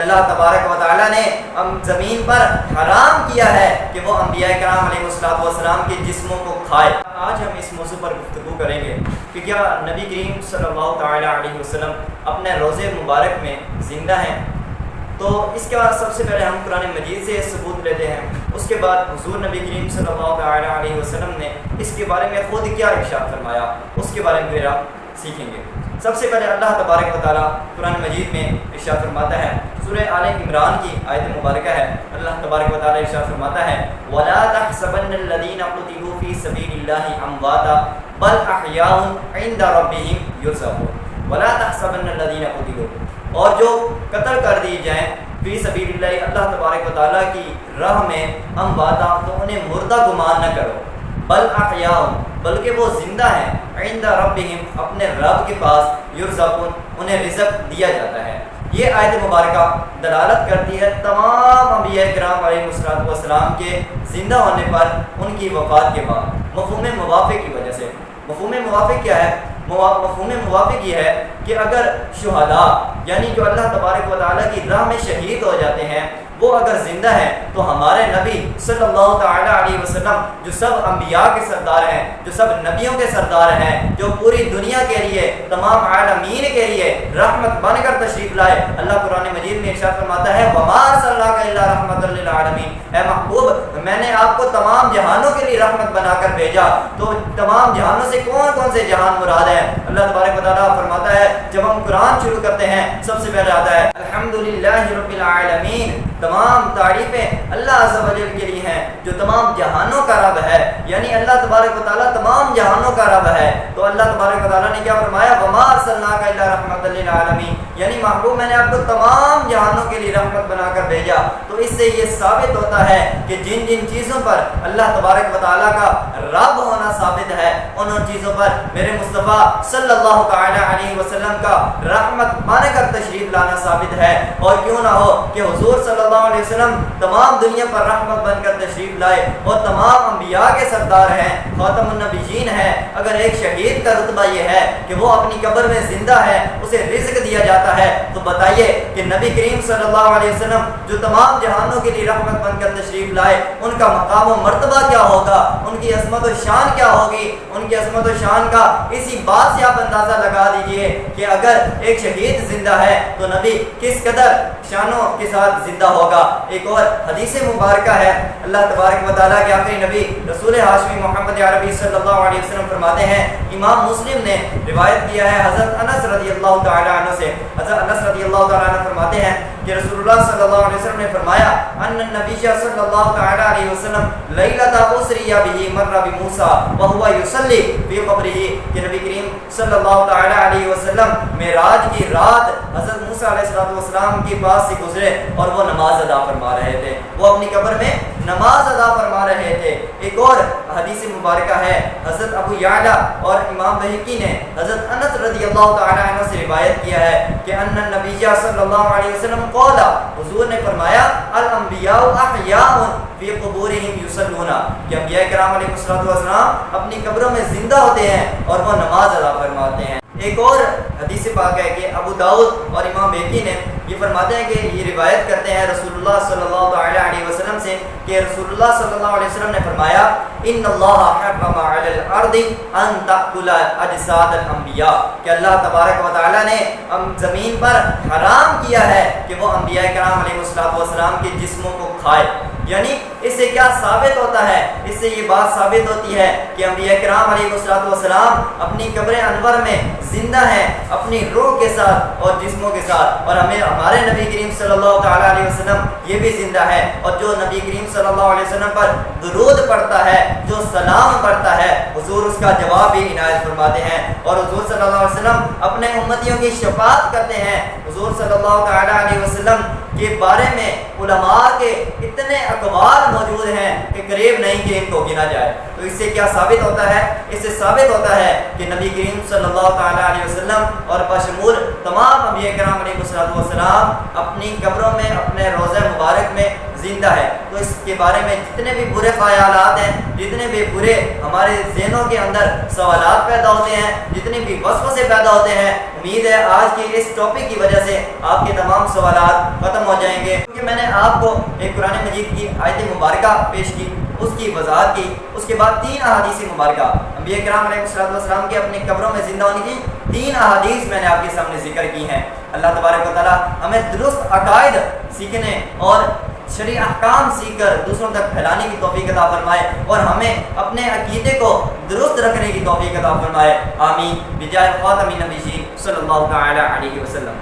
اللہ تبارک و تعالیٰ نے زمین پر حرام کیا ہے کہ وہ انبیاء کرام علیہ السلام کے جسموں کو کھائے۔ آج ہم اس موضوع پر گفتگو کریں گے کہ کیا نبی کریم صلی اللہ تعالیٰ علیہ وسلم اپنے روزے مبارک میں زندہ ہیں؟ تو اس کے بعد سب سے پہلے ہم قرآن مجید سے ثبوت لیتے ہیں، اس کے بعد حضور نبی کریم صلی اللہ تعالیٰ علیہ وسلم نے اس کے بارے میں خود کیا ارشاد فرمایا، اس کے بارے میں پھر آپ سیکھیں گے۔ سب سے پہلے اللہ تبارک و تعالیٰ قرآن مجید میں ارشاد فرماتا ہے، سورہ آل عمران کی آیت مبارکہ ہے، اللہ تبارک و تعالیٰ ارشاد فرماتا ہے وَلَا تَحْسَبَنَّ الَّذِينَ قُتِلُوا فِي سَبِيلِ اللَّهِ أَمْوَاتًا بَلْ أَحْيَاءٌ عِندَ رَبِّهِمْ يُرْزَقُونَ وَلَا تَحْسَبَنَّ الَّذِينَ قُتِلُوا، اور جو قتل کر دی جائیں فی سبیل اللہ، اللہ تبارک و تعالیٰ کی راہ میں، امواتا، تو انہیں مردہ گمان نہ کرو، بل احیاء، بلکہ وہ زندہ ہیں، عند ربہم، اپنے رب کے پاس، یرزقون، انہیں رزق دیا جاتا ہے۔ یہ آیت مبارکہ دلالت کرتی ہے تمام انبیاء کرام علیہ السلام کے زندہ ہونے پر ان کی وفات کے بعد، مفہوم موافق کی وجہ سے۔ مفہوم موافق کیا ہے؟ مفہوم موافق یہ ہے کہ اگر شہداء یعنی جو اللہ تبارک و تعالیٰ کی راہ میں شہید ہو جاتے ہیں، وہ اگر زندہ ہیں تو ہمارے نبی صلی اللہ تعالیٰ علیہ وسلم جو سب انبیاء کے سردار ہیں، جو سب نبیوں کے سردار ہیں، جو پوری دنیا کے لیے، تمام عالمین کے لیے رحمت بن کر تشریف لائے، اللہ قرآن مجید میں ارشاد فرماتا ہے وَمَا أَرْسَلْنَاكَ إِلَّا رَحْمَةً لِّلْعَالَمِينَ، اے محبوب میں نے آپ کو تمام جہانوں کے لیے رحمت بنا کر بھیجا۔ تو تمام جہانوں سے کون کون سے جہان مراد ہیں؟ اللہ تبارک و تعالیٰ فرماتا ہے جب ہم قرآن شروع کرتے ہیں سب سے پہلے آتا ہے الحمدللہ رب العالمین، تمام تعریفیں اللہ عز و جل کے لیے ہیں جو تمام جہانوں کا رب ہے، یعنی اللہ تبارک و تعالیٰ تمام جہانوں کا رب ہے۔ تو اللہ تبارک و تعالیٰ نے کیا فرمایا وَمَا أَرْسَلْنَاكَ إِلَّا رَحْمَةً لِّلْعَالَمِينَ، یعنی محبوب میں نے آپ کو تمام جہانوں کے لیے رحمت بنا کر بھیجا۔ تو اس سے یہ ثابت ہوتا ہے کہ جن جن چیزوں پر اللہ تبارک و تعالیٰ کا رب ہونا ثابت ہے، ان چیزوں پر میرے مصطفیٰ صلی اللہ تعالیٰ علیہ وسلم کا رحمت بن کر تشریف لانا ثابت ہے۔ اور کیوں نہ ہو کہ حضور صلی اللہ علیہ وسلم تمام دنیا پر رحمت بن کر تشریف لائے اور تمام انبیاء کے سردار ہیں، خاتم النبیین ہیں۔ اگر ایک شہید کا رتبہ یہ ہے کہ وہ اپنی قبر میں زندہ ہے، اسے رزق دیا جاتا ہے، تو بتائیے کہ نبی کریم صلی اللہ علیہ وسلم جو تمام جہانوں کے لیے رحمت بن کر تشریف لائے، ان کا مقام و مرتبہ کیا ہوگا، ان کی عظمت و شان کیا ہوگی؟ ان کی عظمت و شان کا اسی بات سے آپ اندازہ لگا دیجئے کہ اگر ایک شہید زندہ ہے تو نبی کس قدر شانوں کے ساتھ زندہ ہوگا۔ ایک اور حدیث مبارکہ ہے، اللہ تبارک و تعالیٰ کے آخری نبی رسول ہاشمی محمد عربی صلی اللہ علیہ وسلم فرماتے ہیں، امام مسلم نے روایت کیا ہے حضرت انس رضی اللہ تعالیٰ عنہ سے، حضرت انس رضی اللہ تعالیٰ عنہ فرماتے ہیں کہ رسول اللہ صلی اللہ علیہ وسلم نے فرمایا ان النبی صلی اللہ تعالیٰ علیہ وسلم لیلۃ اسری بہ مر بموسیٰ وہو یصلی فی قبرہ، کہ نبی کریم صلی اللہ تعالیٰ علیہ وسلم معراج کی رات حضرت موسیٰ علیہ السلام کے پاس سے گزرے اور وہ نماز ادا فرما رہے تھے، وہ اپنی قبر میں نماز ادا فرما رہے تھے۔ ایک اور حدیث مبارکہ ہے، حضرت ابو یعلا اور امام بہقی نے حضرت انس رضی اللہ تعالیٰ عنہ سے روایت کیا ہے کہ ان النبی صلی اللہ علیہ وسلم قال، حضور نے فرمایا الانبیاء احیاء فی قبورہم یصلون، کہ انبیاء کرام علیہ السلام اپنی قبروں میں زندہ ہوتے ہیں اور وہ نماز ادا فرماتے ہیں۔ ایک اور حدیث پاک ہے کہ ابو داؤد اور امام بہقی نے یہ فرماتے ہیں کہ یہ روایت کرتے ہیں رسول اللہ صلی اللہ تعالیٰ علیہ وسلم سے کہ رسول اللہ صلی اللہ علیہ وسلم نے فرمایا ان اللہ حرم علی الارض ان تأکل اجساد الانبیاء، کہ اللہ تبارک و تعالیٰ نے زمین پر حرام کیا ہے کہ وہ انبیاء کرام علیہ السلام کے جسموں کو کھائے۔ یعنی اس سے کیا ثابت ہوتا ہے؟ اس سے یہ بات ثابت ہوتی ہے کہ انبیاء کرام علیہ السلام اپنی قبر انور میں زندہ ہیں، اپنی روح کے ساتھ اور جسموں کے ساتھ، اور ہمارے نبی کریم صلی اللہ تعالیٰ علیہ وسلم یہ بھی زندہ ہے، اور جو نبی کریم صلی اللہ علیہ وسلم پر درود پڑھتا ہے، جو سلام پڑھتا ہے، حضور اس کا جواب بھی عنایت فرماتے ہیں، اور حضور صلی اللہ علیہ وسلم اپنے امتیوں کی شفاعت کرتے ہیں۔ حضور صلی اللہ تعالیٰ علیہ وسلم کے بارے میں علماء کے اتنے اقوال موجود ہیں کہ قریب نہیں کہ ان کو گنا جائے۔ تو اس سے کیا ثابت ہوتا ہے؟ اس سے ثابت ہوتا ہے کہ نبی کریم صلی اللہ تعالیٰ علیہ وسلم اور بشمول تمام انبیاء کرام علیہ السلام اپنی قبروں میں، اپنے روضہ مبارک میں زندہ ہے. تو اس کے بارے میں جتنے بھی برے خیالات ہیں, جتنے بھی برے ہمارے ذہنوں کے اندر سوالات پیدا ہوتے ہیں, جتنے بھی وسوسے پیدا ہوتے ہیں, امید ہے آج کے اس ٹاپک کی وجہ سے آپ کے تمام سوالات ختم ہو جائیں گے. کیونکہ میں نے آپ کو ایک قرآن مجید کی آیت مبارکہ پیش کی, اس کی وضاحت کی, اس کے بعد 3 احادیث مبارکہ انبیاء کرام علیہ السلام کے اپنے قبروں میں زندہ ہونے کی 3 احادیث میں نے آپ کے سامنے ذکر کی ہیں. اللہ تبارک و تعالی ہمیں درست عقائد سیکھنے اور شرعی احکام سیکھ کر دوسروں تک پھیلانے کی توفیق عطا فرمائے, اور ہمیں اپنے عقیدے کو درست رکھنے کی توفیق عطا فرمائے. آمین بجاہ خاتم النبیین صلی اللہ تعالی علیہ وسلم.